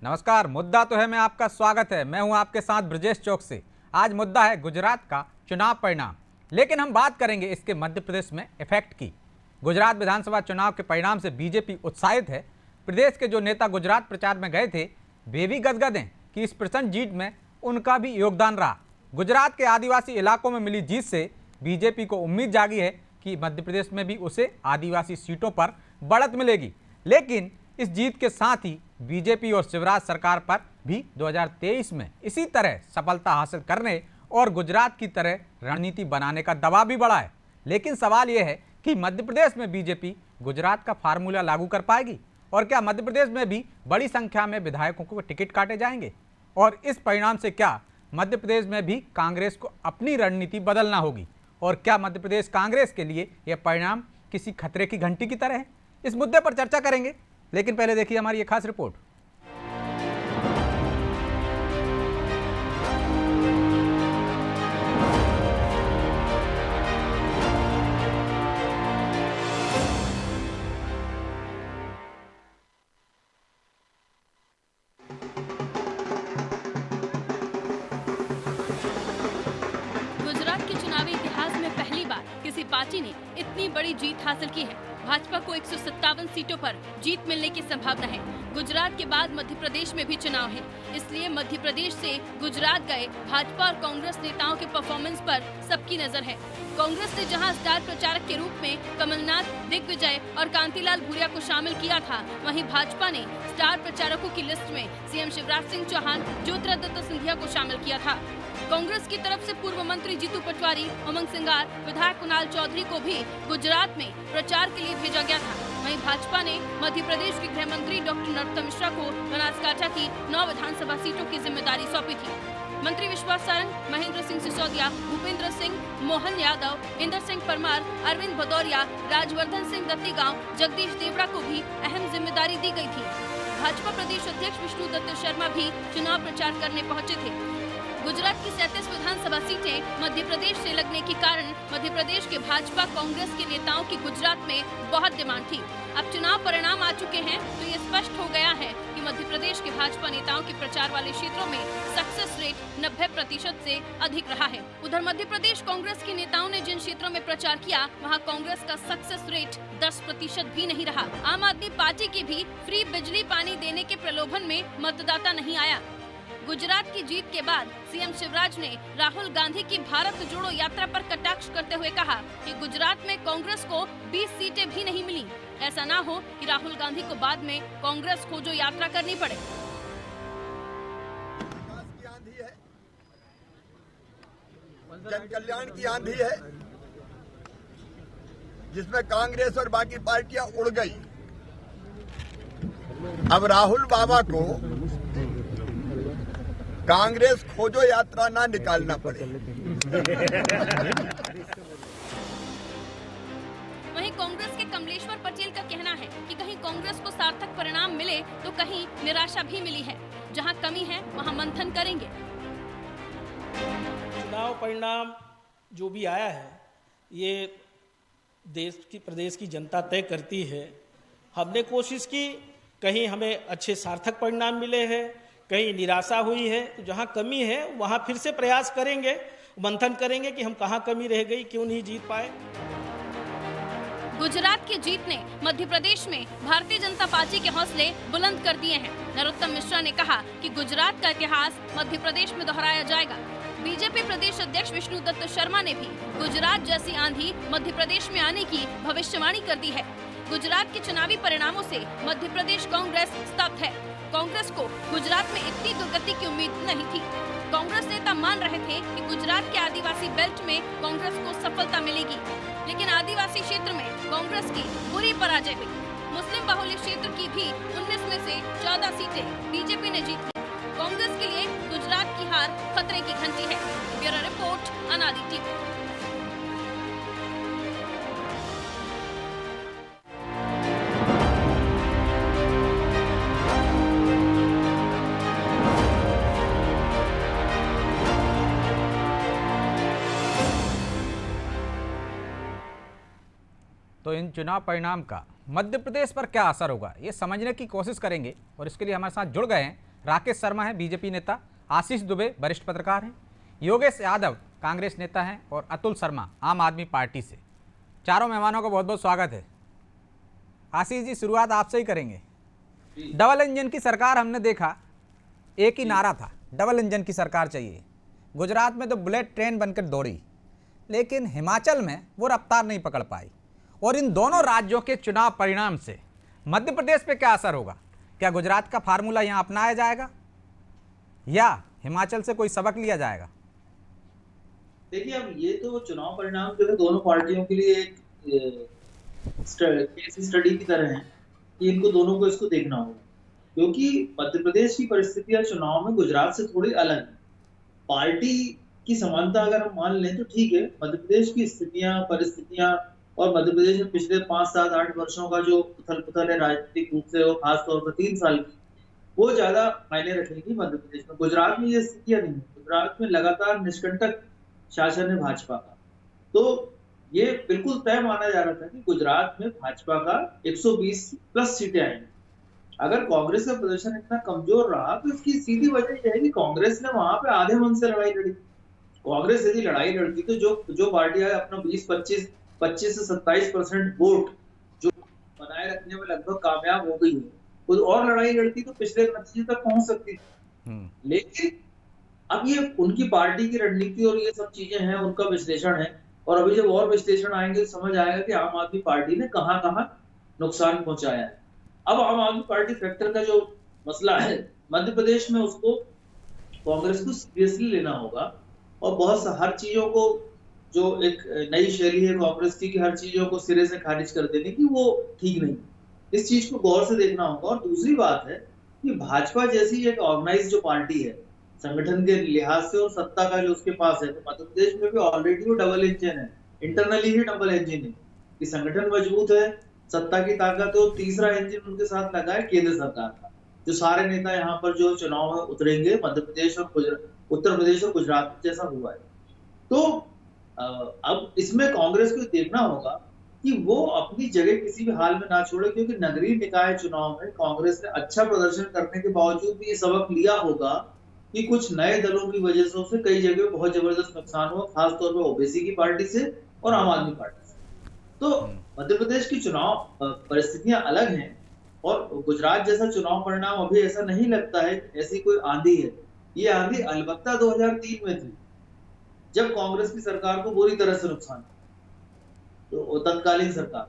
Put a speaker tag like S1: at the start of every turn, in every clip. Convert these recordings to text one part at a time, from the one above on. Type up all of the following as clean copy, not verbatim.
S1: नमस्कार। मुद्दा तो है मैं आपका स्वागत है। मैं हूं आपके साथ ब्रजेश चौक से। आज मुद्दा है गुजरात का चुनाव परिणाम, लेकिन हम बात करेंगे इसके मध्य प्रदेश में इफेक्ट की। गुजरात विधानसभा चुनाव के परिणाम से बीजेपी उत्साहित है। प्रदेश के जो नेता गुजरात प्रचार में गए थे वे भी गदगद हैं कि इस प्रचंड जीत में उनका भी योगदान रहा। गुजरात के आदिवासी इलाकों में मिली जीत से बीजेपी को उम्मीद जागी है कि मध्य प्रदेश में भी उसे आदिवासी सीटों पर बढ़त मिलेगी। लेकिन इस जीत के साथ ही बीजेपी और शिवराज सरकार पर भी 2023 में इसी तरह सफलता हासिल करने और गुजरात की तरह रणनीति बनाने का दबाव भी बढ़ा है। लेकिन सवाल यह है कि मध्य प्रदेश में बीजेपी गुजरात का फार्मूला लागू कर पाएगी और क्या मध्य प्रदेश में भी बड़ी संख्या में विधायकों को टिकट काटे जाएंगे, और इस परिणाम से क्या मध्य प्रदेश में भी कांग्रेस को अपनी रणनीति बदलना होगी, और क्या मध्य प्रदेश कांग्रेस के लिए यह परिणाम किसी खतरे की घंटी की तरह है। इस मुद्दे पर चर्चा करेंगे, लेकिन पहले देखिए हमारी ये खास रिपोर्ट।
S2: गुजरात के चुनावी इतिहास में पहली बार किसी पार्टी ने इतनी बड़ी जीत हासिल की है। भाजपा को 157 सीटों पर जीत मिलने की संभावना है। गुजरात के बाद मध्य प्रदेश में भी चुनाव है, इसलिए मध्य प्रदेश से गुजरात गए भाजपा और कांग्रेस नेताओं के परफॉर्मेंस पर सबकी नजर है। कांग्रेस ने जहां स्टार प्रचारक के रूप में कमलनाथ, दिग्विजय और कांतिलाल भूरिया को शामिल किया था, वहीं भाजपा ने स्टार प्रचारकों की लिस्ट में सीएम शिवराज सिंह चौहान, ज्योतिरादित्य सिंधिया को शामिल किया था। कांग्रेस की तरफ से पूर्व मंत्री जीतू पटवारी, उमंग सिंगार, विधायक कुणाल चौधरी को भी गुजरात में प्रचार के लिए भेजा गया था। वहीं भाजपा ने मध्य प्रदेश के गृह मंत्री डॉक्टर नरोत्तम मिश्रा को बनासकांठा की 9 विधानसभा सीटों की जिम्मेदारी सौंपी थी। मंत्री विश्वास सारंग, महेंद्र सिंह सिसोदिया, भूपेंद्र सिंह, मोहन यादव, इंदर सिंह परमार, अरविंद भदौरिया, राजवर्धन सिंह दत्तीगांव, जगदीश देवड़ा को भी अहम जिम्मेदारी दी गई थी। भाजपा प्रदेश अध्यक्ष विष्णु दत्त शर्मा भी चुनाव प्रचार करने पहुंचे थे। गुजरात की 37 विधानसभा सीटें मध्य प्रदेश से लगने के कारण मध्य प्रदेश के भाजपा कांग्रेस के नेताओं की गुजरात में बहुत डिमांड थी। अब चुनाव परिणाम आ चुके हैं तो ये स्पष्ट हो गया है कि मध्य प्रदेश के भाजपा नेताओं के प्रचार वाले क्षेत्रों में सक्सेस रेट 90% से अधिक रहा है। उधर मध्य प्रदेश कांग्रेस के नेताओं ने जिन क्षेत्रों में प्रचार किया, वहाँ कांग्रेस का सक्सेस रेट 10% भी नहीं रहा। आम आदमी पार्टी के भी फ्री बिजली पानी देने के प्रलोभन में मतदाता नहीं आया। गुजरात की जीत के बाद सीएम शिवराज ने राहुल गांधी की भारत जोड़ो यात्रा पर कटाक्ष करते हुए कहा कि गुजरात में कांग्रेस को 20 सीटें भी नहीं मिली। ऐसा ना हो कि राहुल गांधी को बाद में कांग्रेस खोजो यात्रा करनी पड़े।
S3: जन कल्याण की आंधी है जिसमें कांग्रेस और बाकी पार्टियां उड़ गई। अब राहुल बाबा को कांग्रेस खोजो यात्रा ना निकालना पड़े।
S2: वहीं कांग्रेस के कमलेश्वर पटेल का कहना है कि कहीं कांग्रेस को सार्थक परिणाम मिले तो कहीं निराशा भी मिली है। जहां कमी है वहां मंथन करेंगे।
S4: चुनाव परिणाम जो भी आया है ये देश की प्रदेश की जनता तय करती है। हमने कोशिश की, कहीं हमें अच्छे सार्थक परिणाम मिले हैं, कहीं निराशा हुई है, तो जहां कमी है वहां फिर से प्रयास करेंगे, मंथन करेंगे कि हम कहां कमी रह गई, क्यों नहीं जीत पाए।
S2: गुजरात की जीत ने मध्य प्रदेश में भारतीय जनता पार्टी के हौसले बुलंद कर दिए हैं। नरोत्तम मिश्रा ने कहा कि गुजरात का इतिहास मध्य प्रदेश में दोहराया जाएगा। बीजेपी प्रदेश अध्यक्ष विष्णु दत्त शर्मा ने भी गुजरात जैसी आंधी मध्य प्रदेश में आने की भविष्यवाणी कर दी है। गुजरात के चुनावी परिणामों से मध्य प्रदेश कांग्रेस स्तब्ध है। कांग्रेस को गुजरात में इतनी दुर्गति की उम्मीद नहीं थी। कांग्रेस नेता मान रहे थे कि गुजरात के आदिवासी बेल्ट में कांग्रेस को सफलता मिलेगी, लेकिन आदिवासी क्षेत्र में कांग्रेस की बुरी पराजय हुई। मुस्लिम बहुल्य क्षेत्र की भी 19 में से 14 सीटें बीजेपी ने जीत ली। कांग्रेस के लिए गुजरात की हार खतरे की घंटी है। ब्यूरो रिपोर्ट, अनादि टीवी।
S1: तो इन चुनाव परिणाम का मध्य प्रदेश पर क्या असर होगा, ये समझने की कोशिश करेंगे। और इसके लिए हमारे साथ जुड़ गए हैं राकेश शर्मा हैं बीजेपी नेता, आशीष दुबे वरिष्ठ पत्रकार हैं, योगेश यादव कांग्रेस नेता हैं और अतुल शर्मा आम आदमी पार्टी से। चारों मेहमानों का बहुत बहुत स्वागत है। आशीष जी, शुरुआत आपसे ही करेंगे। डबल इंजन की सरकार हमने देखा, एक ही नारा था, डबल इंजन की सरकार चाहिए। गुजरात में तो बुलेट ट्रेन बनकर दौड़ी, लेकिन हिमाचल में वो रफ्तार नहीं पकड़ पाई। और इन दोनों राज्यों के चुनाव परिणाम से मध्य प्रदेश पे क्या असर होगा? क्या गुजरात का फार्मूला यहाँ अपनाया जाएगा या हिमाचल से कोई सबक लिया जाएगा?
S5: देखिए, अब ये तो चुनाव परिणाम जो है दोनों पार्टियों के लिए एक केस स्टडी की तरह है कि इनको दोनों को इसको देखना होगा, क्योंकि मध्य प्रदेश की परिस्थितियां चुनाव में गुजरात से थोड़ी अलग है। पार्टी की समानता अगर हम मान लें तो ठीक है, मध्य प्रदेश की स्थितियां, परिस्थितियां और मध्य प्रदेश में पिछले 5, 7, 8 वर्षों का जो उथल पुथल है राजनीतिक रूप से, और खासतौर पर 3 साल की, वो ज्यादा मायने रखेगी मध्य प्रदेश में। गुजरात में ये स्थितियां नहीं है। गुजरात में लगातार निष्कंटक शासन है भाजपा का, तो ये बिल्कुल तय माना जा रहा था कि गुजरात में भाजपा का 120 प्लस सीटें आएंगी। अगर कांग्रेस का प्रदर्शन इतना कमजोर रहा तो इसकी सीधी वजह यह है कि कांग्रेस ने वहां पे आधे मन से लड़ाई लड़ी। कांग्रेस यदि लड़ाई लड़ती तो जो पार्टियां अपना 25 से 27% वोट जो बनाए रखने में लगभग कामयाब हो गई है, कोई और लड़ाई लड़ती तो पिछले नतीजे तक पहुंच सकती थी। लेकिन अब ये उनकी पार्टी की रणनीति और ये सब चीजें हैं, उनका विश्लेषण है, और अभी जब और विश्लेषण आएंगे तो समझ आएगा कि आम आदमी पार्टी ने कहां कहां नुकसान पहुंचाया है। अब आम आदमी पार्टी फैक्टर का जो मसला है मध्य प्रदेश में, उसको कांग्रेस को सीरियसली लेना होगा और बहुत हर चीजों को, जो एक नई शैली है कांग्रेस की कि हर चीजों को सिरे से खारिज कर देने की, वो ठीक नहीं। इस चीज को गौर से देखना होगा। और दूसरी बात है कि भाजपा जैसी एक ऑर्गेनाइज जो पार्टी है संगठन के लिहाज से और सत्ता का जो उसके पास है, तो मध्य प्रदेश में भी ऑलरेडी वो डबल इंजन है, इंटरनली ही डबल इंजन है कि संगठन मजबूत है, सत्ता की ताकत है, और तीसरा इंजन उनके साथ लगा है केंद्र सरकार का। जो सारे नेता यहाँ पर जो चुनाव में उतरेंगे मध्य प्रदेश और उत्तर प्रदेश और गुजरात में जैसा हुआ है, तो अब इसमें कांग्रेस को देखना होगा कि वो अपनी जगह किसी भी हाल में ना छोड़े, क्योंकि नगरीय निकाय चुनाव में कांग्रेस ने अच्छा प्रदर्शन करने के बावजूद भी ये सबक लिया होगा कि कुछ नए दलों की वजह से उसे कई जगह बहुत जबरदस्त नुकसान हुआ, खासतौर पर ओबीसी की पार्टी से और आम आदमी पार्टी से। तो मध्य प्रदेश की चुनाव परिस्थितियां अलग हैं, और गुजरात जैसा चुनाव परिणाम अभी ऐसा नहीं लगता है ऐसी कोई आंधी है। ये आंधी अलबत्ता 2003 में थी, जब कांग्रेस की सरकार को बुरी तरह से नुकसान, तो तत्कालीन सरकार।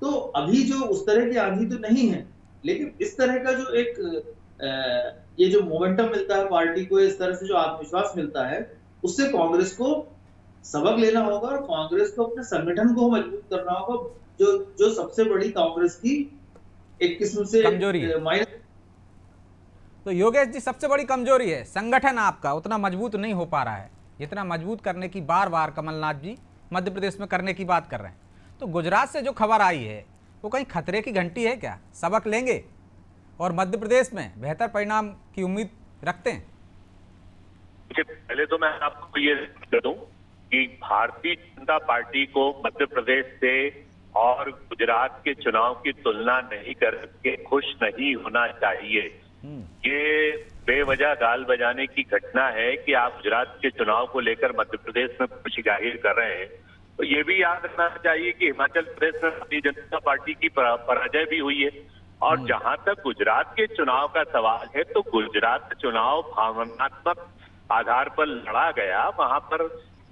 S5: तो अभी जो उस तरह की आंधी तो नहीं है, लेकिन इस तरह का जो एक ये जो मोमेंटम मिलता है पार्टी को, इस तरह से जो आत्मविश्वास मिलता है, उससे कांग्रेस को सबक लेना होगा और कांग्रेस को अपने संगठन को मजबूत करना होगा, जो सबसे बड़ी कांग्रेस की एक किस्म से
S1: कमजोरी है। तो योगेश जी, सबसे बड़ी कमजोरी है संगठन आपका उतना मजबूत नहीं हो पा रहा है, इतना मजबूत करने की बार बार कमलनाथ जी मध्य प्रदेश में करने की बात कर रहे हैं। तो गुजरात से जो खबर आई है वो कहीं खतरे की घंटी है क्या? सबक लेंगे और मध्य प्रदेश में बेहतर परिणाम की उम्मीद रखते हैं?
S6: पहले तो मैं आपको ये बता दूं कि भारतीय जनता पार्टी को मध्य प्रदेश से और गुजरात के चुनाव की तुलना नहीं करके खुश नहीं होना चाहिए। ये बेवजह गाल बजाने की घटना है कि आप गुजरात के चुनाव को लेकर मध्य प्रदेश में खुशी जाहिर कर रहे हैं। तो ये भी याद रखना चाहिए कि हिमाचल प्रदेश में भारतीय जनता पार्टी की पराजय भी हुई है। और जहां तक गुजरात के चुनाव का सवाल है, तो गुजरात का चुनाव भावनात्मक आधार पर लड़ा गया। वहां पर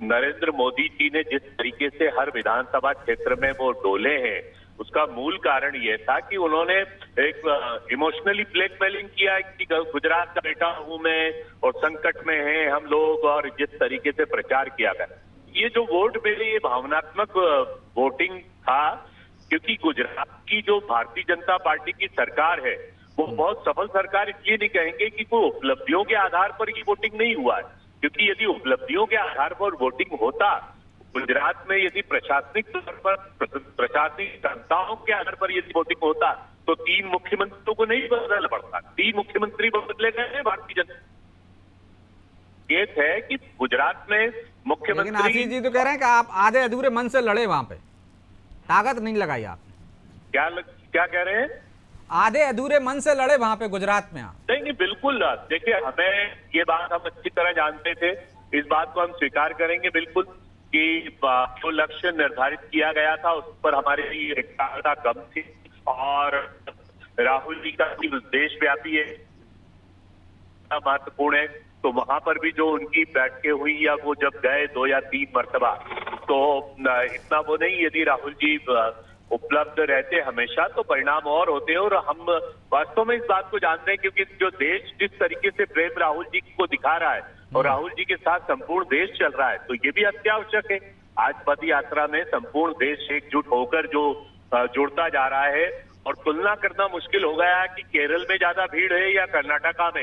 S6: नरेंद्र मोदी जी ने जिस तरीके से हर विधानसभा क्षेत्र में वो डोले हैं, उसका मूल कारण ये था कि उन्होंने एक इमोशनली ब्लैकमेलिंग किया कि गुजरात का बेटा हूं मैं और संकट में हैं हम लोग, और जिस तरीके से प्रचार किया गया, ये जो वोट मेरे ये भावनात्मक वोटिंग था, क्योंकि गुजरात की जो भारतीय जनता पार्टी की सरकार है वो बहुत सफल सरकार इसलिए नहीं कहेंगे कि कोई उपलब्धियों के आधार पर ये वोटिंग नहीं हुआ है, क्योंकि यदि उपलब्धियों के आधार पर वोटिंग होता, गुजरात में यदि प्रशासनिक तौर पर प्रशासनिक क्षमताओं के आधार पर यदि वोटिंग होता, तो 3 मुख्यमंत्रियों को नहीं बदलना पड़ता। 3 मुख्यमंत्री बदले गए हैं भारतीय जनता। ये है कि गुजरात में मुख्यमंत्री,
S1: लेकिन आशीष जी तो कह रहे हैं कि आप आधे अधूरे मन से लड़े, वहां पे ताकत नहीं लगाई आपने।
S6: क्या कह रहे हैं?
S1: आधे अधूरे मन से लड़े वहां पे गुजरात में आप।
S6: नहीं, बिल्कुल। देखिए, हमें ये बात हम अच्छी तरह जानते थे, इस बात को हम स्वीकार करेंगे बिल्कुल कि जो लक्ष्य निर्धारित किया गया था उस पर हमारी एकाग्रता कम थी, और राहुल जी का देशव्यापी है महत्वपूर्ण है। तो वहां पर भी जो उनकी बैठकें हुई या वो जब गए 2 या 3 मरतबा, तो इतना वो नहीं, यदि राहुल जी उपलब्ध रहते हमेशा तो परिणाम और होते हैं। और हम वास्तव में इस बात को जानते हैं, क्योंकि जो देश जिस तरीके से प्रेम राहुल जी को दिखा रहा है और राहुल जी के साथ संपूर्ण देश चल रहा है, तो ये भी अत्यावश्यक है। आज पद यात्रा में संपूर्ण देश एकजुट होकर जो जुड़ता जा रहा है, और तुलना करना मुश्किल हो गया है कि केरल में ज्यादा भीड़ है या कर्नाटका में,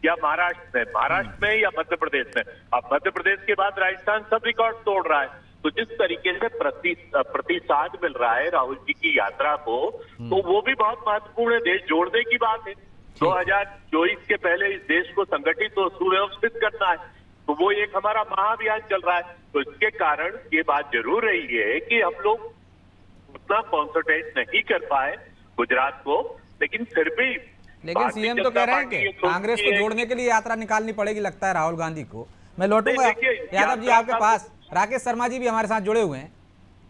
S6: या महाराष्ट्र में या मध्य प्रदेश में। अब मध्य प्रदेश के बाद राजस्थान सब रिकॉर्ड तोड़ रहा है। तो जिस तरीके से प्रतिसाद मिल रहा है राहुल जी की यात्रा को, तो वो भी बहुत महत्वपूर्ण है। देश जोड़ने की बात है। 2024 के पहले इस देश को संगठित और सुव्यवस्थित करना है, तो वो एक हमारा महाअभियान चल रहा है। तो इसके कारण ये बात जरूर रही है कि हम लोग उतना कॉन्सेंट्रेट नहीं कर पाए गुजरात को, लेकिन फिर भी।
S1: लेकिन सीएम तो कह रहे हैं कि कांग्रेस को जोड़ने के लिए यात्रा निकालनी पड़ेगी, लगता है राहुल गांधी को। मैं लौटूंगा यादव जी आपके पास। राकेश शर्मा जी भी हमारे साथ जुड़े हुए हैं,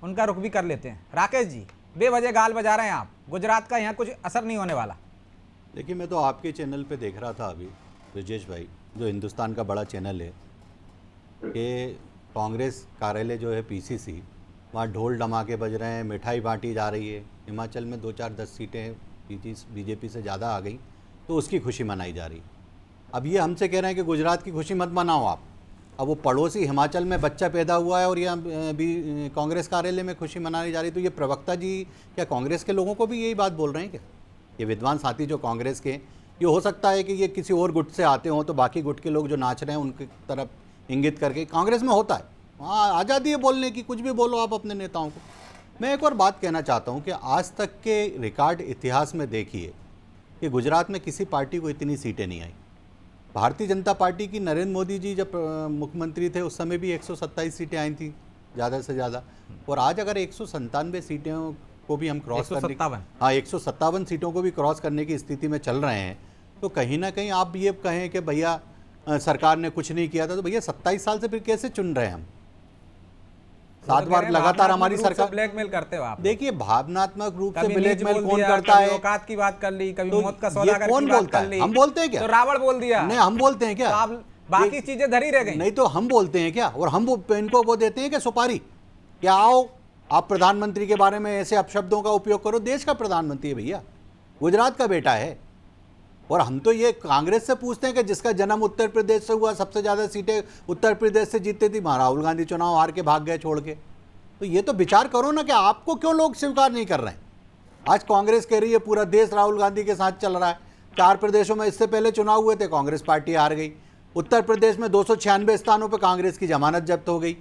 S1: उनका रुख भी कर लेते हैं। राकेश जी, बेवजह गाल बजा रहे हैं आप, गुजरात का यहाँ कुछ असर नहीं होने वाला।
S7: देखिए, मैं तो आपके चैनल पे देख रहा था अभी, ब्रजेश भाई, जो हिंदुस्तान का बड़ा चैनल है, कि कांग्रेस कार्यालय जो है पीसीसी, वहाँ ढोल धमाके बज रहे हैं, मिठाई बांटी जा रही है। हिमाचल में 2-4-10 सीटें बीजेपी से ज़्यादा आ गई, तो उसकी खुशी मनाई जा रही है। अब ये हमसे कह रहे हैं कि गुजरात की खुशी मत मनाओ आप। अब वो पड़ोसी हिमाचल में बच्चा पैदा हुआ है और यहाँ भी कांग्रेस कार्यालय में खुशी मनाई जा रही, तो ये प्रवक्ता जी क्या कांग्रेस के लोगों को भी यही बात बोल रहे हैं क्या? ये विद्वान साथी जो कांग्रेस के, ये हो सकता है कि ये किसी और गुट से आते हों, तो बाकी गुट के लोग जो नाच रहे हैं उनकी तरफ इंगित करके। कांग्रेस में होता है, वहाँ आज़ादी है बोलने की, कुछ भी बोलो आप अपने नेताओं को। मैं एक और बात कहना चाहता हूँ कि आज तक के रिकॉर्ड इतिहास में देखिए कि गुजरात में किसी पार्टी को इतनी सीटें नहीं आई। भारतीय जनता पार्टी की नरेंद्र मोदी जी जब मुख्यमंत्री थे उस समय भी 127 सीटें आई थी ज़्यादा से ज़्यादा, और आज अगर 197 सीटों को भी हम क्रॉस करने, हाँ 157 सीटों को भी क्रॉस करने की स्थिति में चल रहे हैं, तो कहीं ना कहीं आप ये कहें कि भैया सरकार ने कुछ नहीं किया था, तो भैया 27 साल से फिर कैसे चुन रहे हैं हम? 7 बार लगातार हमारी सरकार
S1: ब्लैकमेल करते हो आप।
S7: देखिए, भावनात्मक रूप से ब्लैकमेल कौन करता है?
S1: औकात की बात कर ली, कभी
S7: तो
S1: मौत का सौदा
S7: कौन बोलता है? हम बोलते हैं क्या?
S1: तो रावण बोल दिया।
S7: नहीं, हम बोलते हैं क्या?
S1: तो बाकी चीजें धरी रह गई।
S7: नहीं तो हम बोलते हैं क्या? और हम इनको वो देते हैं कि सुपारी, क्या आओ आप प्रधानमंत्री के बारे में ऐसे अपशब्दों का उपयोग करो। देश का प्रधानमंत्री है भैया, गुजरात का बेटा है। और हम तो ये कांग्रेस से पूछते हैं कि जिसका जन्म उत्तर प्रदेश से हुआ, सबसे ज़्यादा सीटें उत्तर प्रदेश से जीतती थी, राहुल गांधी चुनाव हार के भाग गए छोड़ के। तो ये तो विचार करो ना कि आपको क्यों लोग स्वीकार नहीं कर रहे हैं। आज कांग्रेस कह रही है पूरा देश राहुल गांधी के साथ चल रहा है। 4 प्रदेशों में इससे पहले चुनाव हुए थे, कांग्रेस पार्टी हार गई। उत्तर प्रदेश में 296 स्थानों पर कांग्रेस की जमानत जब्त हो गई।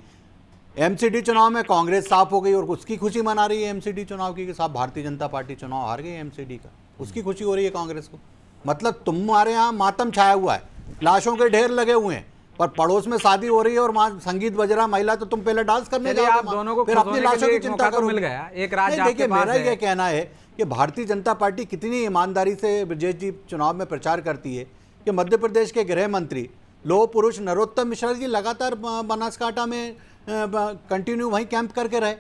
S7: एमसीडी चुनाव में कांग्रेस साफ हो गई और उसकी खुशी मना रही है एमसीडी चुनाव की, कि साहब भारतीय जनता पार्टी चुनाव हार गई एमसीडी का, उसकी खुशी हो रही है कांग्रेस को। मतलब तुम्हारे यहाँ मातम छाया हुआ है, लाशों के ढेर लगे हुए हैं, पर पड़ोस में शादी हो रही है और वहाँ संगीत बज रहा महिला, तो तुम पहले डांस करने जाओ,
S1: आप दोनों को
S7: फिर अपनी लाशों की चिंता करो।
S1: मिल गया एक राज्य।
S7: देखिए, मेरा ये कहना है कि भारतीय जनता पार्टी कितनी ईमानदारी से ब्रजेश जी चुनाव में प्रचार करती है कि मध्य प्रदेश के गृह मंत्री लोह पुरुष नरोत्तम मिश्रा जी लगातार बनासकांठा में कंटिन्यू वहीं कैंप करके रहे,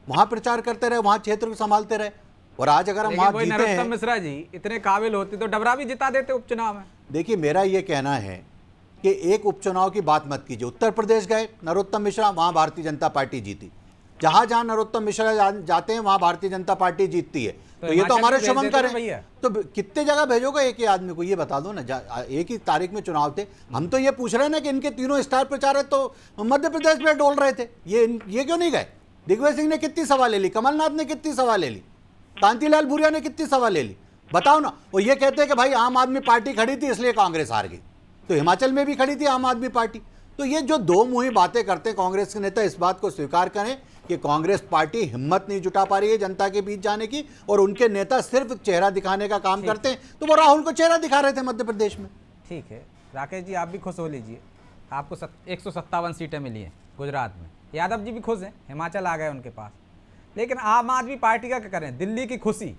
S7: वहाँ प्रचार करते रहे, वहाँ क्षेत्र को संभालते रहे। और आज अगर हम वहाँ जीते हैं,
S1: मिश्रा जी इतने काबिल होते तो डबरा भी जिता देते उपचुनाव में।
S7: देखिए, मेरा ये कहना है कि एक उपचुनाव की बात मत कीजिए। उत्तर प्रदेश गए नरोत्तम मिश्रा, वहाँ भारतीय जनता पार्टी जीती। जहाँ जहाँ नरोत्तम मिश्रा जाते हैं वहाँ भारतीय जनता पार्टी जीतती है। तो ये तो हमारे शुभंकर है। तो कितने जगह भेजोगे एक ही आदमी को, ये बता दो ना। एक ही तारीख में चुनाव थे, हम तो ये पूछ रहे हैं ना कि इनके तीनों स्टार प्रचारक तो मध्य प्रदेश में डोल रहे थे, ये क्यों नहीं गए? दिग्विजय सिंह ने कितनी सभा ले ली, कमलनाथ ने कितनी सभा ले ली, कांतिलाल भूरिया ने कितनी सभा ले ली, बताओ ना। वो ये कहते हैं कि भाई आम आदमी पार्टी खड़ी थी इसलिए कांग्रेस हार गई, तो हिमाचल में भी खड़ी थी आम आदमी पार्टी। तो ये जो दो मुंही बातें करते हैं कांग्रेस के नेता, इस बात को स्वीकार करें कि कांग्रेस पार्टी हिम्मत नहीं जुटा पा रही है जनता के बीच जाने की, और उनके नेता सिर्फ चेहरा दिखाने का काम करते हैं। तो वो राहुल को चेहरा दिखा रहे थे मध्य प्रदेश में।
S1: ठीक है राकेश जी, आप भी खुश हो लीजिए, आपको 157 सीटें मिली हैं गुजरात में। यादव जी भी खुश हैं, हिमाचल आ गए उनके पास। लेकिन आम आदमी पार्टी का क्या करें? दिल्ली की खुशी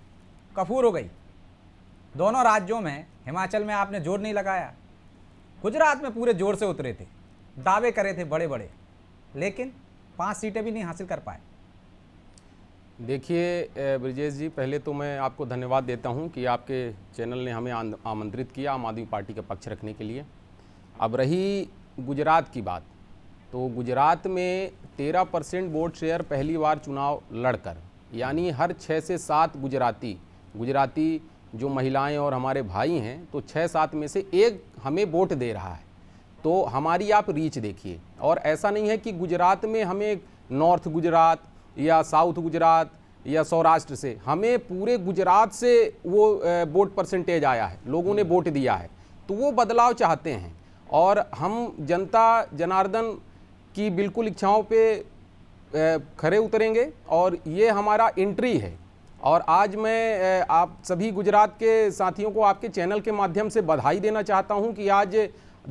S1: कफूर हो गई। दोनों राज्यों में, हिमाचल में आपने जोर नहीं लगाया, गुजरात में पूरे जोर से उतरे थे, दावे करे थे बड़े बड़े, लेकिन 5 सीटें भी नहीं हासिल कर पाए।
S8: देखिए ब्रिजेश जी, पहले तो मैं आपको धन्यवाद देता हूं कि आपके चैनल ने हमें आमंत्रित किया आम आदमी पार्टी का पक्ष रखने के लिए। अब रही गुजरात की बात, तो गुजरात में 13% वोट शेयर पहली बार चुनाव लड़कर, यानी हर 6 से 7 गुजराती जो महिलाएं और हमारे भाई हैं, तो 6-7 में से एक हमें वोट दे रहा है। तो हमारी आप रीच देखिए। और ऐसा नहीं है कि गुजरात में हमें नॉर्थ गुजरात या साउथ गुजरात या सौराष्ट्र से, हमें पूरे गुजरात से वो वोट परसेंटेज आया है, लोगों ने वोट दिया है। तो वो बदलाव चाहते हैं और हम जनता जनार्दन की बिल्कुल इच्छाओं पे खरे उतरेंगे और ये हमारा एंट्री है। और आज मैं आप सभी गुजरात के साथियों को आपके चैनल के माध्यम से बधाई देना चाहता हूं कि आज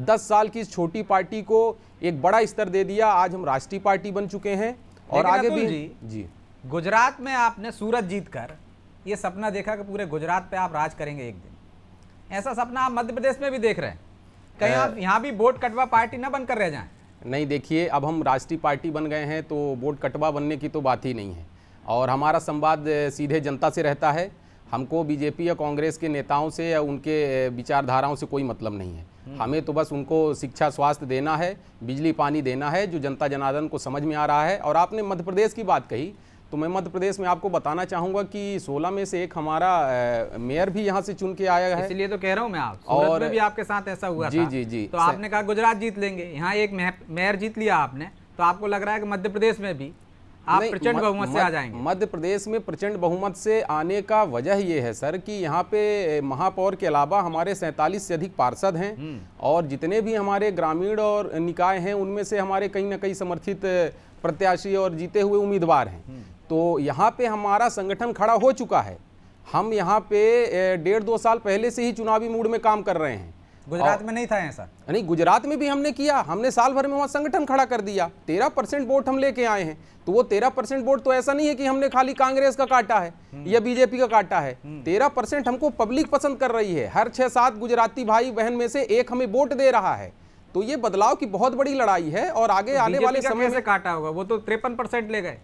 S8: 10 साल की इस छोटी पार्टी को एक बड़ा स्तर दे दिया। आज हम राष्ट्रीय पार्टी बन चुके हैं और आगे भी
S1: जी गुजरात में आपने सूरत जीतकर ये सपना देखा कि पूरे गुजरात पे आप राज करेंगे एक दिन। ऐसा सपना आप मध्य प्रदेश में भी देख रहे हैं? कहीं आप यहाँ भी वोट कटवा पार्टी ना बनकर रह जाएं?
S8: नहीं, देखिए अब हम राष्ट्रीय पार्टी बन गए हैं तो वोट कटवा बनने की तो बात ही नहीं है और हमारा संवाद सीधे जनता से रहता है। हमको बीजेपी या कांग्रेस के नेताओं से या उनके विचारधाराओं से कोई मतलब नहीं है। हमें तो बस उनको शिक्षा स्वास्थ्य देना है, बिजली पानी देना है, जो जनता जनार्दन को समझ में आ रहा है। और आपने मध्य प्रदेश की बात कही, तो मैं मध्य प्रदेश में आपको बताना चाहूँगा कि 16 में से एक हमारा मेयर भी यहाँ से चुन के आया है।
S1: इसलिए तो कह रहा हूँ मैं, आप सूरत में भी आपके साथ ऐसा हुआ था।
S8: जी।
S1: तो आपने कहा गुजरात जीत लेंगे, यहाँ एक मेयर जीत लिया आपने, तो आपको लग रहा है कि मध्य प्रदेश में भी आप प्रचंड बहुमत से आ जाएंगे?
S8: मध्य प्रदेश में प्रचंड बहुमत से आने का वजह ये है सर कि यहाँ पे महापौर के अलावा हमारे 47 से अधिक पार्षद हैं और जितने भी हमारे ग्रामीण और निकाय हैं उनमें से हमारे कहीं ना कहीं समर्थित प्रत्याशी और जीते हुए उम्मीदवार हैं। तो यहाँ पे हमारा संगठन खड़ा हो चुका है। हम यहाँ पे 1.5-2 साल पहले से ही चुनावी मूड में काम कर रहे हैं।
S1: गुजरात में नहीं था ऐसा? नहीं,
S8: गुजरात में भी हमने किया, हमने साल भर में वहाँ संगठन खड़ा कर दिया। 13% वोट हम लेके आए हैं। तो वो 13% वोट तो ऐसा नहीं है कि हमने खाली कांग्रेस का काटा है या बीजेपी का काटा है। 13% हमको पब्लिक पसंद कर रही है। हर 6-7 गुजराती भाई बहन में से एक हमें वोट दे रहा है। तो ये बदलाव की बहुत बड़ी लड़ाई है और आगे आने वाले समय में
S1: काटा होगा, वो तो 53% ले गए,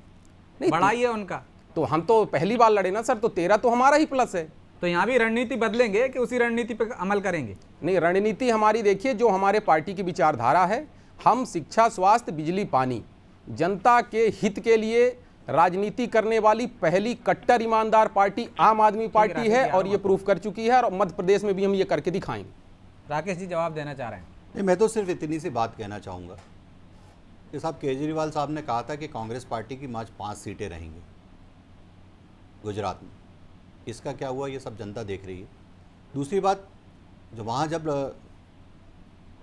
S1: बढ़ाई है उनका।
S8: तो हम तो पहली बार लड़े ना सर, तो 13 तो हमारा ही प्लस है।
S1: तो यहाँ भी रणनीति बदलेंगे कि उसी रणनीति पर अमल करेंगे?
S8: नहीं, रणनीति हमारी देखिए, जो हमारे पार्टी की विचारधारा है, हम शिक्षा स्वास्थ्य बिजली पानी, जनता के हित के लिए राजनीति करने वाली पहली कट्टर ईमानदार पार्टी आम आदमी पार्टी है और ये प्रूफ कर चुकी है और मध्य प्रदेश में भी हम ये करके दिखाएंगे।
S1: राकेश जी जवाब देना चाह रहे हैं?
S7: नहीं, मैं तो सिर्फ इतनी सी बात कहना चाहूँगा कि साहब केजरीवाल साहब ने कहा था कि कांग्रेस पार्टी की मात्र 5 सीटें रहेंगी गुजरात में। इसका क्या हुआ ये सब जनता देख रही है। दूसरी बात, जो वहाँ जब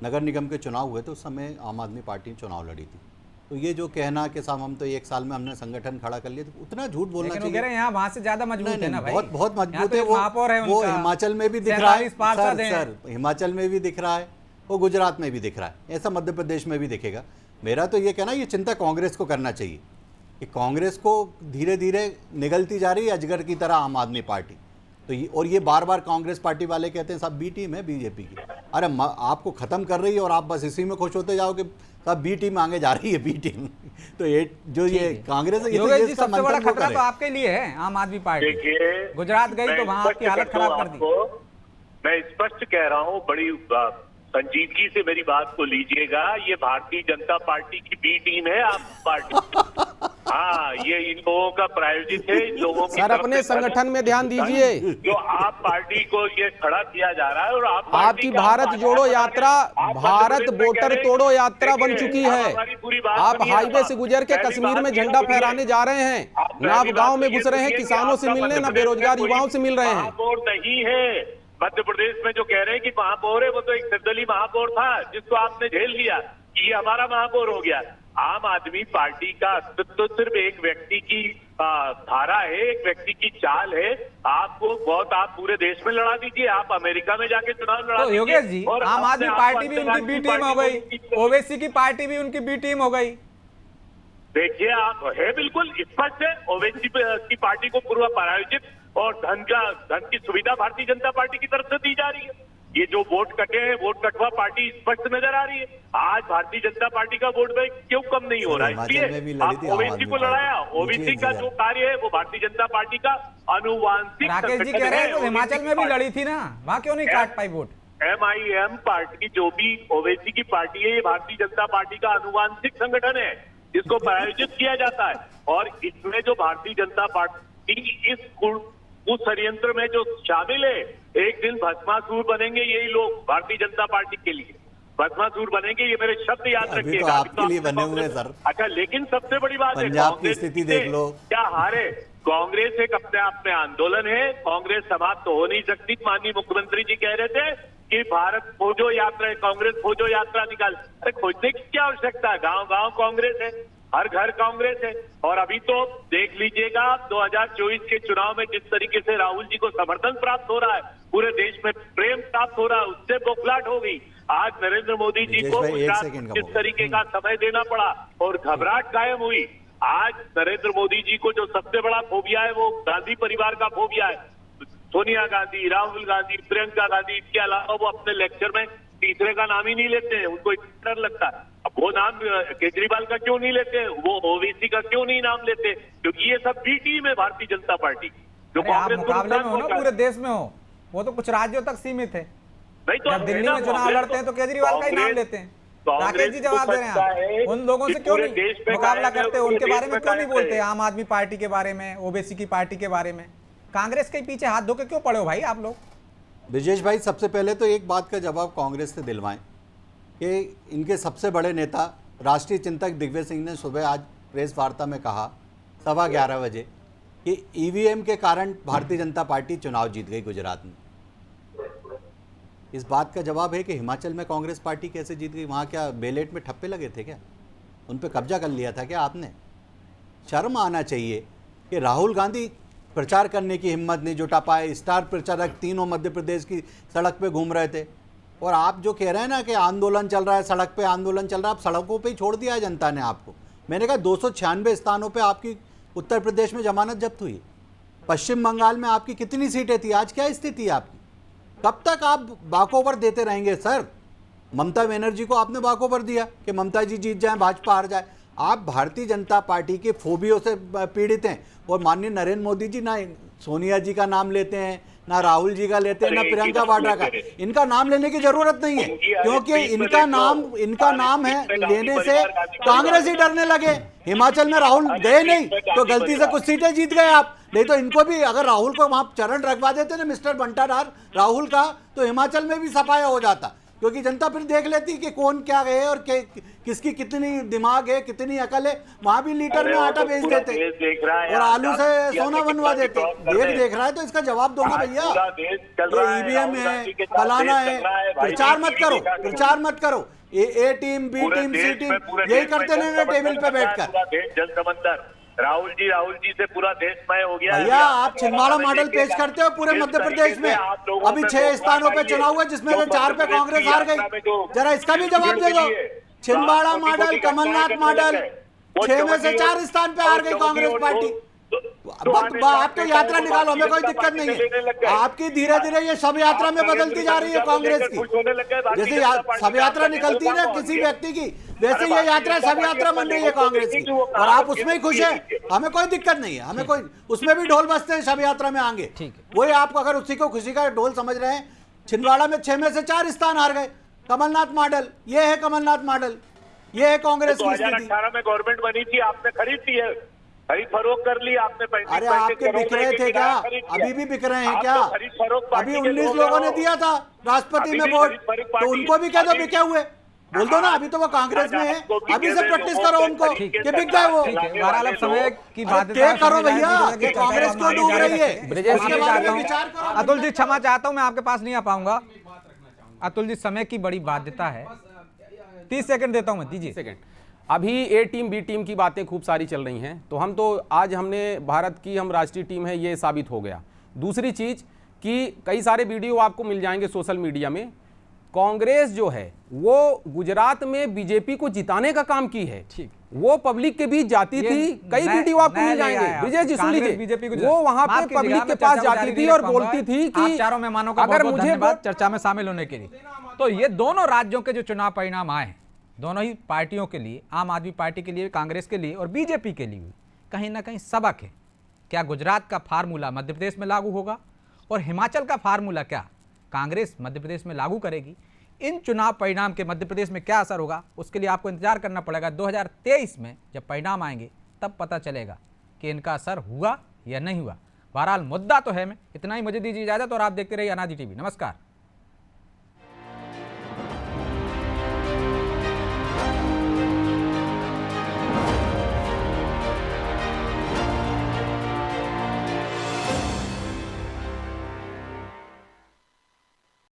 S7: नगर निगम के चुनाव हुए तो उस समय आम आदमी पार्टी ने चुनाव लड़ी थी। तो ये जो कहना कि साहब हम तो 1 साल में हमने संगठन खड़ा कर लिया, तो उतना झूठ बोलना चाहिए।
S1: यहाँ वहाँ से ज्यादा मजबूत है ना भाई?
S7: बहुत मजबूत है वो हिमाचल में भी दिख रहा है सर, हिमाचल में भी दिख रहा है, वो गुजरात में भी दिख रहा है, ऐसा मध्य प्रदेश में भी दिखेगा। मेरा तो ये कहना, ये चिंता कांग्रेस को करना चाहिए कि कांग्रेस को धीरे धीरे निगलती जा रही है अजगर की तरह आम आदमी पार्टी। तो ये बार बार कांग्रेस पार्टी वाले कहते हैं साहब बी टीम है बीजेपी की। अरे आपको ख़त्म कर रही है और आप बस इसी में खुश होते जाओगे, साहब बी टीम आगे जा रही है, बी टीम। तो ये जो ये कांग्रेस है, ये
S1: सबसे बड़ा खतरा तो आपके लिए है आम आदमी पार्टी। गुजरात गई तो वहाँ आपकी हालत खराब कर दी।
S6: मैं स्पष्ट कह रहा हूँ, बड़ी संजीदगी से मेरी बात को लीजिएगा। ये भारतीय जनता पार्टी की बी टीम है आप पार्टी। हाँ, ये इन लोगों का प्रायोजित है, इन लोगों की
S8: सर अपने संगठन में ध्यान दीजिए।
S6: जो आप पार्टी को ये खड़ा किया जा रहा है और
S8: आपकी भारत जोड़ो यात्रा, भारत वोटर तोड़ो यात्रा बन चुकी है। आप हाईवे से गुजर के कश्मीर में झंडा फहराने जा रहे हैं, ना आप गाँव में घुस रहे हैं किसानों से मिलने, ना बेरोजगार युवाओं से मिल रहे हैं।
S6: नहीं है मध्य प्रदेश में जो कह रहे हैं कि महापौर है, वो तो एक निर्दलीय महापौर था जिसको आपने झेल लिया, ये हमारा महापौर हो गया। आम आदमी पार्टी का अस्तित्व सिर्फ एक व्यक्ति की धारा है, एक व्यक्ति की चाल है। आपको बहुत, आप पूरे देश में लड़ा दीजिए, आप अमेरिका में जाके चुनाव लड़ा दीजिए।
S1: योगेश जी, आम आदमी पार्टी भी उनकी बी टीम हो गई, ओवैसी की पार्टी भी उनकी बी टीम हो गई।
S6: देखिए, आप है बिल्कुल स्पष्ट है, ओवैसी की पार्टी को पूर्व पराजित और धन की सुविधा भारतीय जनता पार्टी की तरफ से दी जा रही है। ये जो वोट कटे हैं, वोट कटवा पार्टी स्पष्ट नजर आ रही है। आज भारतीय जनता पार्टी का वोट बैंक क्यों कम नहीं हो रहा है? इसलिए आप ओवैसी को लड़ाया। ओवैसी का जो कार्य है वो भारतीय जनता पार्टी का अनुवांशिक
S1: राकेश जी कह रहे हैं तो हिमाचल में भी लड़ी थी ना, वहां क्यों नहीं काट पाई वोट?
S6: MIM पार्टी जो भी ओवैसी की पार्टी है, ये भारतीय जनता पार्टी का अनुवांशिक संगठन है जिसको प्रायोजित किया जाता है। और इसमें जो भारतीय जनता पार्टी इस षड्यंत्र में जो शामिल है, एक दिन भस्मासुर बनेंगे यही लोग भारतीय जनता पार्टी के लिए। भस्मासुर बनेंगे, ये मेरे शब्द याद रखिएगा।
S7: तो आपके लिए बने हुए सर।
S6: अच्छा, लेकिन सबसे बड़ी बात है
S7: पंजाब की स्थिति देख लो,
S6: क्या हारे? कांग्रेस एक अपने आप में आंदोलन है, कांग्रेस समाप्त हो नहीं सकती। माननीय मुख्यमंत्री जी कह रहे थे कि भारत खोजो यात्रा, कांग्रेस खोजो यात्रा निकाल। अरे खोजने की क्या आवश्यकता है? गांव गांव कांग्रेस है, हर घर कांग्रेस है। और अभी तो देख लीजिएगा 2024 के चुनाव में जिस तरीके से राहुल जी को समर्थन प्राप्त हो रहा है, पूरे देश में प्रेम प्राप्त हो रहा है, उससे बौखलाहट हो गई। आज नरेंद्र मोदी जी को गुजरात जिस तरीके का समय देना पड़ा और घबराहट कायम हुई। आज नरेंद्र मोदी जी को जो सबसे बड़ा फोबिया है वो गांधी परिवार का फोबिया है। सोनिया गांधी, राहुल गांधी, प्रियंका गांधी, इसके अलावा वो अपने लेक्चर में तीसरे का नाम ही नहीं लेते हैं, उनको डर लगता है। अब वो नाम केजरीवाल का क्यों नहीं लेते, वो ओवैसी का क्यों नहीं नाम लेते? क्योंकि ये सब बी टीम है भारतीय जनता पार्टी जो कांग्रेस
S1: मुकाबले में हो ना, पूरे देश में हो, वो तो कुछ राज्यों तक सीमित है।
S6: नहीं तो
S1: जब दिल्ली में चुनाव लड़ते हैं तो केजरीवाल का ही नाम लेते हैं। राकेश जी जवाब दे रहे हैं, उन लोगों से क्यों नहीं मुकाबला करते, उनके बारे में क्यों नहीं बोलते? आम आदमी पार्टी के बारे में, ओबीसी की पार्टी के बारे में, कांग्रेस के पीछे हाथ धो के क्यों पड़े हो भाई आप लोग?
S7: ब्रजेश भाई, सबसे पहले तो एक बात का जवाब कांग्रेस से दिलवाएं कि इनके सबसे बड़े नेता राष्ट्रीय चिंतक दिग्विजय सिंह ने सुबह आज प्रेस वार्ता में कहा 11:15 बजे कि ईवीएम के कारण भारतीय जनता पार्टी चुनाव जीत गई गुजरात में। इस बात का जवाब है कि हिमाचल में कांग्रेस पार्टी कैसे जीत गई? वहाँ क्या बैलेट में ठप्पे लगे थे क्या? उन पे कब्जा कर लिया था क्या आपने? शर्म आना चाहिए कि राहुल गांधी प्रचार करने की हिम्मत नहीं जुटा पाए। स्टार प्रचारक तीनों मध्य प्रदेश की सड़क पे घूम रहे थे, और आप जो कह रहे हैं ना कि आंदोलन चल रहा है, सड़क पे आंदोलन चल रहा है, आप सड़कों पे ही छोड़ दिया है जनता ने आपको। मैंने कहा 296 स्थानों पे आपकी उत्तर प्रदेश में जमानत जब्त हुई। पश्चिम बंगाल में आपकी कितनी सीटें थी? आज क्या स्थिति है आपकी? कब तक आप बाकोवर देते रहेंगे सर? ममता बनर्जी को आपने बाकोवर दिया कि ममता जी जीत जाए, भाजपा हार जाए। आप भारतीय जनता पार्टी के फोबियों से पीड़ित हैं, और माननीय नरेंद्र मोदी जी ना सोनिया जी का नाम लेते हैं, ना राहुल जी का लेते हैं, ना प्रियंका वाड्रा का। इनका नाम लेने की जरूरत नहीं है, क्योंकि इनका नाम है लेने से कांग्रेस ही डरने लगे। हिमाचल में राहुल गए नहीं तो गलती से कुछ सीटें जीत गए आप, नहीं तो इनको भी अगर राहुल को वहां चरण रखवा देते ना मिस्टर बंटाधार राहुल का, तो हिमाचल में भी सफाया हो जाता, क्योंकि जनता फिर देख लेती कि कौन क्या है और किसकी कितनी दिमाग है, कितनी अकल है। वहां भी लीटर में आटा बेच देते और आलू से सोना बनवा देते। देख रहा है तो इसका जवाब दो ना भैया। ये ईवीएम है, फलाना है, प्रचार मत करो। ए टीम, बी टीम, सी टीम, यही करते रहेंगे टेबल पे बैठकर।
S6: राहुल जी से पूरा देशमय हो गया
S7: भैया। आप छिंदवाड़ा मॉडल पेश करते हो पूरे मध्य प्रदेश में। अभी 6 स्थानों पे चुनाव हुआ जिसमें से 4 पे कांग्रेस हार गई। जरा इसका भी जवाब दे दो। छिंदवाड़ा मॉडल, कमलनाथ मॉडल, 6 में से 4 स्थान पे हार गई कांग्रेस पार्टी। आप तो यात्रा निकालो, हमें कोई दिक्कत नहीं है। आपकी धीरे धीरे ये शव यात्रा में बदलती जा रही है कांग्रेस की। जैसे शव यात्रा निकलती है ना किसी व्यक्ति की, वैसे ये यात्रा शव यात्रा बन रही है कांग्रेस की, और आप उसमें ही खुश हैं। हमें कोई दिक्कत नहीं है, हमें कोई, उसमें भी ढोल बजते हैं शव यात्रा में आगे। वही आप अगर उसी को खुशी का ढोल समझ रहे हैं। छिंदवाड़ा में 6 में से 4 स्थान हार गए। कमलनाथ मॉडल, ये है कमलनाथ मॉडल, ये है कांग्रेस की स्थिति।
S6: 2018 में गवर्नमेंट बनी थी, आपने खरीद ली है, खरीद फरोख्त कर ली आपने।
S7: अरे आपके बिक रहे थे क्या? अभी भी बिक रहे हैं क्या? अभी 19 लोगों ने दिया था राष्ट्रपति में वोट, तो उनको भी कह दो बिके हुए। बोल दो ना, अभी तो वो कांग्रेस में है, अभी से प्रैक्टिस करो उनको कि बिक गए वो।
S1: बहरहाल अब समय की बात
S7: करो भैया कि कांग्रेस क्यों डूब रही है।
S1: ब्रजेश जी चाहता हूं, अतुल जी क्षमा चाहता हूं, मैं आपके पास नहीं आ पाऊंगा। अतुल जी, समय की बड़ी बाध्यता है, 30 सेकंड देता हूं मैं, दीजिए
S8: सेकंड। अभी ए टीम बी टीम की बातें खूब सारी चल रही हैं, तो हम तो आज हमने भारत की हम राष्ट्रीय टीम है ये साबित हो गया। दूसरी चीज़ कि कई सारे वीडियो आपको मिल जाएंगे सोशल मीडिया में कांग्रेस जो है वो गुजरात में बीजेपी को जिताने का काम की है।
S1: ठीक,
S8: वो पब्लिक के बीच जाती थी, कई वीडियो आपको मिल जाएंगे। विजय जी सुन लीजिए, वो वहां पे पब्लिक के पास जाती थी और बोलती थी कि
S1: चारों मेहमानों का
S8: अगर
S1: बहुत
S8: मुझे
S1: धन्यवाद चर्चा में शामिल होने के लिए। तो ये दोनों राज्यों के जो चुनाव परिणाम आए हैं, दोनों ही पार्टियों के लिए, आम आदमी पार्टी के लिए, कांग्रेस के लिए और बीजेपी के लिए कहीं ना कहीं सबक है। क्या गुजरात का फार्मूला मध्य प्रदेश में लागू होगा और हिमाचल का फार्मूला क्या कांग्रेस मध्य प्रदेश में लागू करेगी? इन चुनाव परिणाम के मध्य प्रदेश में क्या असर होगा, उसके लिए आपको इंतजार करना पड़ेगा। 2023 में जब परिणाम आएंगे तब पता चलेगा कि इनका असर हुआ या नहीं हुआ। बहरहाल मुद्दा तो है में इतना ही। मुझे दीजिए इजाजत और आप देखते रहिए अनादि टीवी। नमस्कार।